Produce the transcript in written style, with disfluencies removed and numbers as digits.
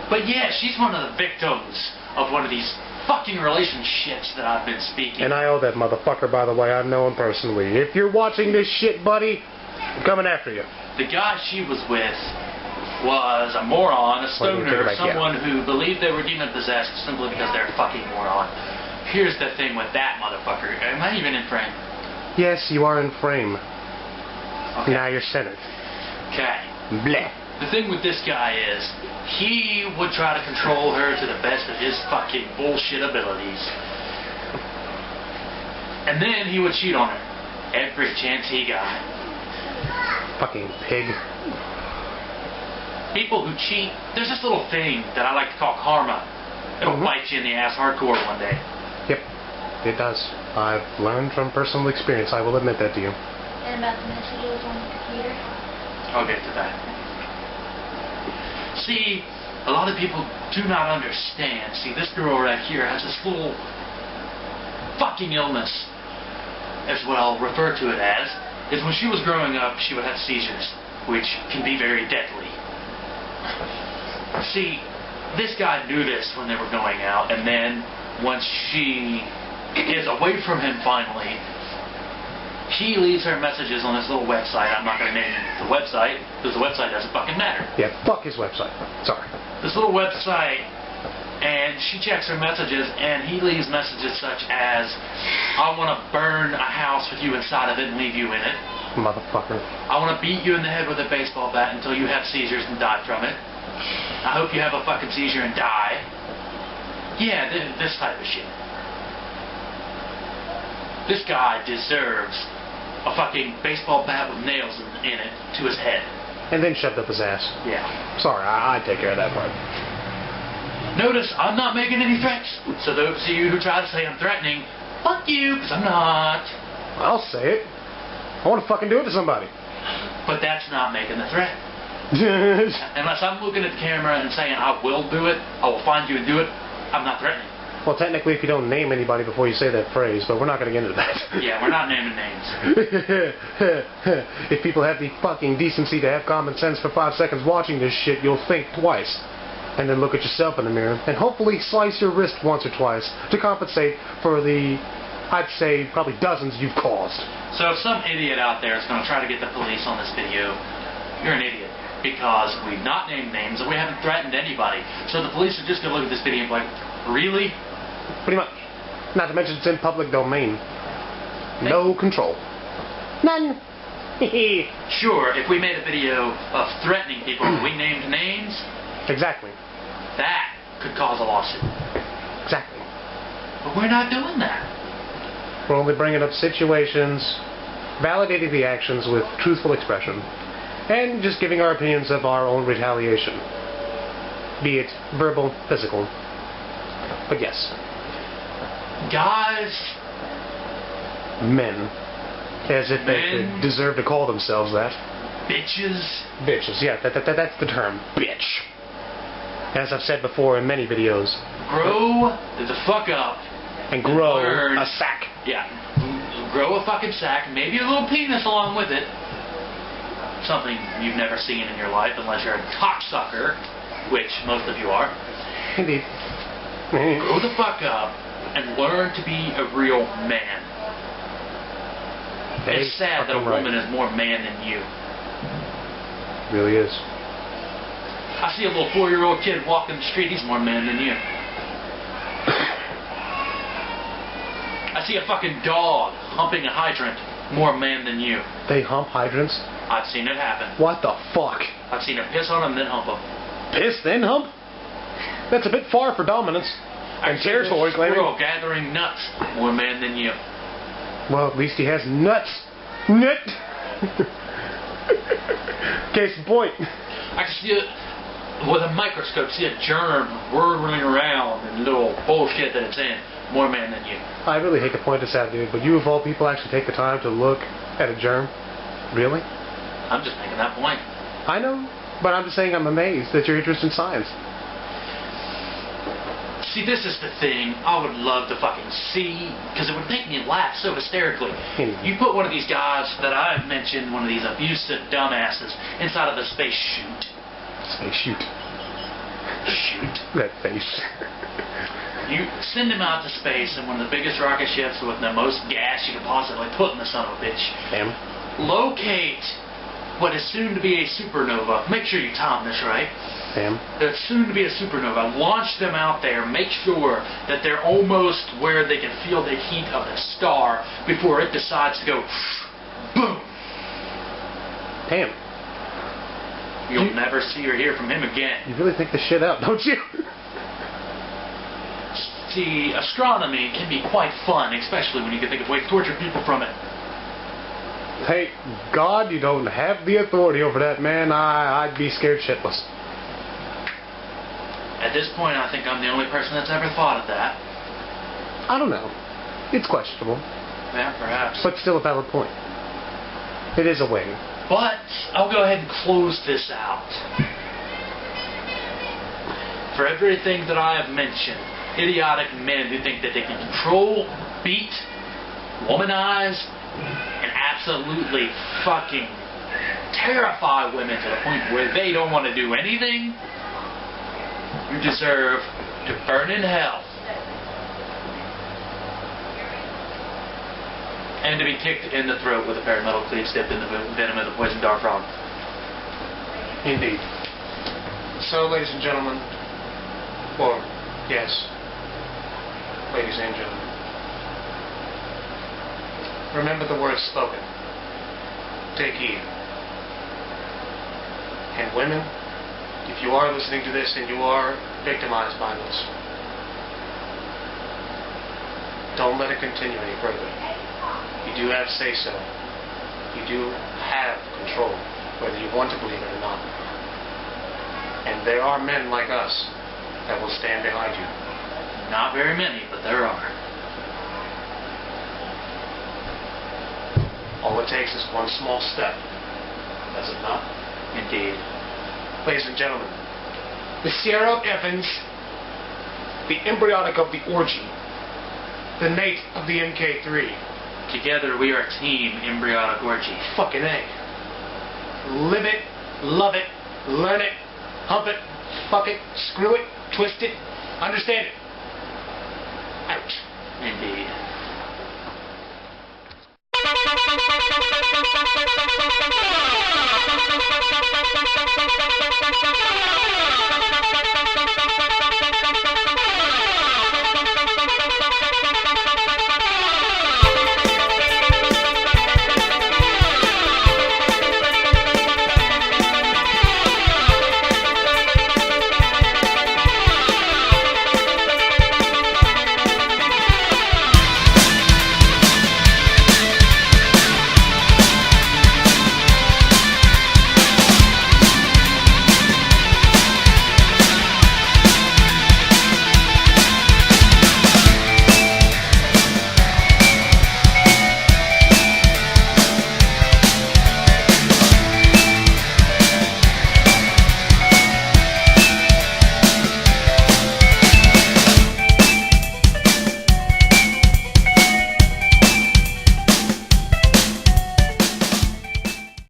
But yeah, she's one of the victims of one of these fucking relationships that I've been speaking. And I owe that motherfucker, by the way. I know him personally. If you're watching this shit, buddy, I'm coming after you. The guy she was with was a moron, a stoner, someone who believed they were demon-possessed simply because they're a fucking moron. Here's the thing with that motherfucker. Am I even in frame? Yes, you are in frame. Okay. Now you're centered. Okay. Bleh. The thing with this guy is, he would try to control her to the best of his fucking bullshit abilities. And then he would cheat on her every chance he got. Fucking pig. People who cheat, there's this little thing that I like to call karma. It'll bite you in the ass hardcore one day. Yep, it does. I've learned from personal experience, I will admit that to you. And about the messages on the computer? I'll get to that. See, a lot of people do not understand. See, this girl right here has this little fucking illness, as what I'll refer to it as, is when she was growing up, she would have seizures, which can be very deadly. See, this guy knew this when they were going out, and then once she is away from him finally, he leaves her messages on this little website. I'm not going to name the website, because the website doesn't fucking matter. Yeah, fuck his website. Sorry. This little website, and she checks her messages, and he leaves messages such as, I want to burn a house with you inside of it and leave you in it. Motherfucker. I want to beat you in the head with a baseball bat until you have seizures and die from it. I hope you have a fucking seizure and die. Yeah, this type of shit. This guy deserves a fucking baseball bat with nails in it to his head. And then shoved up his ass. Yeah. Sorry, I take care of that part. Notice, I'm not making any threats. So those of you who try to say I'm threatening, fuck you, because I'm not. I'll say it. I want to fucking do it to somebody. But that's not making the threat. Unless I'm looking at the camera and saying I will do it, I will find you and do it, I'm not threatening. Well, technically, if you don't name anybody before you say that phrase, but we're not going to get into that. Yeah, we're not naming names. If people have the fucking decency to have common sense for 5 seconds watching this shit, you'll think twice. And then look at yourself in the mirror, and hopefully slice your wrist once or twice to compensate for the, I'd say, probably dozens you've caused. So if some idiot out there is going to try to get the police on this video, you're an idiot. Because we've not named names and we haven't threatened anybody. So the police are just going to look at this video and be like, really? Pretty much. Not to mention it's in public domain. No control. None. Sure, if we made a video of threatening people and we named names, exactly, that could cause a lawsuit. Exactly. But we're not doing that. We're only bringing up situations, validating the actions with truthful expression, and just giving our opinions of our own retaliation. Be it verbal, physical. But yes. Guys. Men. As if they deserve to call themselves that. Bitches. Bitches, yeah, that's the term. Bitch. As I've said before in many videos. Grow the fuck up. And grow a sack. Yeah. Grow a fucking sack, maybe a little penis along with it. Something you've never seen in your life unless you're a cocksucker, which most of you are. Indeed. Grow the fuck up and learn to be a real man. It's sad that a woman is more man than you. Really is. I see a little 4-year-old kid walking the street, he's more man than you. I see a fucking dog humping a hydrant, more man than you. They hump hydrants? I've seen it happen. What the fuck? I've seen her piss on them, then hump them. Piss, then hump? That's a bit far for dominance. And territory claiming. Squirrel gathering nuts, more man than you. Well, at least he has nuts. Nut! Case in point. I can see it with a microscope, see a germ whirling around and little bullshit that it's in. More man than you. I really hate to point this out, dude, but you of all people actually take the time to look at a germ? Really? I'm just making that point. I know, but I'm just saying I'm amazed that you're interested in science. See, this is the thing I would love to fucking see, because it would make me laugh so hysterically. You put one of these guys that I've mentioned, one of these abusive dumbasses, inside of a space chute. Space chute. Shoot. That face. You send him out to space in one of the biggest rocket ships with the most gas you could possibly put in the son of a bitch. Damn. Locate what is soon to be a supernova. Make sure you time this right. Damn. That's soon to be a supernova. Launch them out there. Make sure that they're almost where they can feel the heat of the star before it decides to go boom. Damn. You'll never see or hear from him again. You really think this shit out, don't you? See, astronomy can be quite fun, especially when you can think of ways to torture people from it. Hey, God, you don't have the authority over that, man. I'd be scared shitless. At this point, I think I'm the only person that's ever thought of that. I don't know. It's questionable. Yeah, perhaps. But still a valid point. It is a way. But I'll go ahead and close this out. For everything that I have mentioned, idiotic men who think that they can control, beat, womanize, and absolutely fucking terrify women to the point where they don't want to do anything, you deserve to burn in hell. And to be kicked in the throat with a pair of metal cleaves dipped in the venom of the poison dart frog. Indeed. So, ladies and gentlemen, or, yes, ladies and gentlemen, remember the words spoken. Take heed. And women, if you are listening to this and you are victimized by this, don't let it continue any further. You do have say-so. You do have control, whether you want to believe it or not. And there are men like us that will stand behind you. Not very many, but there are. All it takes is one small step. Does it not? Indeed. Ladies and gentlemen, the Sierra Evans, the embryonic of the orgy, the Nate of the MK3. Together we are Team Embryonic Orgy. Fucking A. Live it, love it, learn it, hump it, fuck it, screw it, twist it, understand it. Out. Indeed.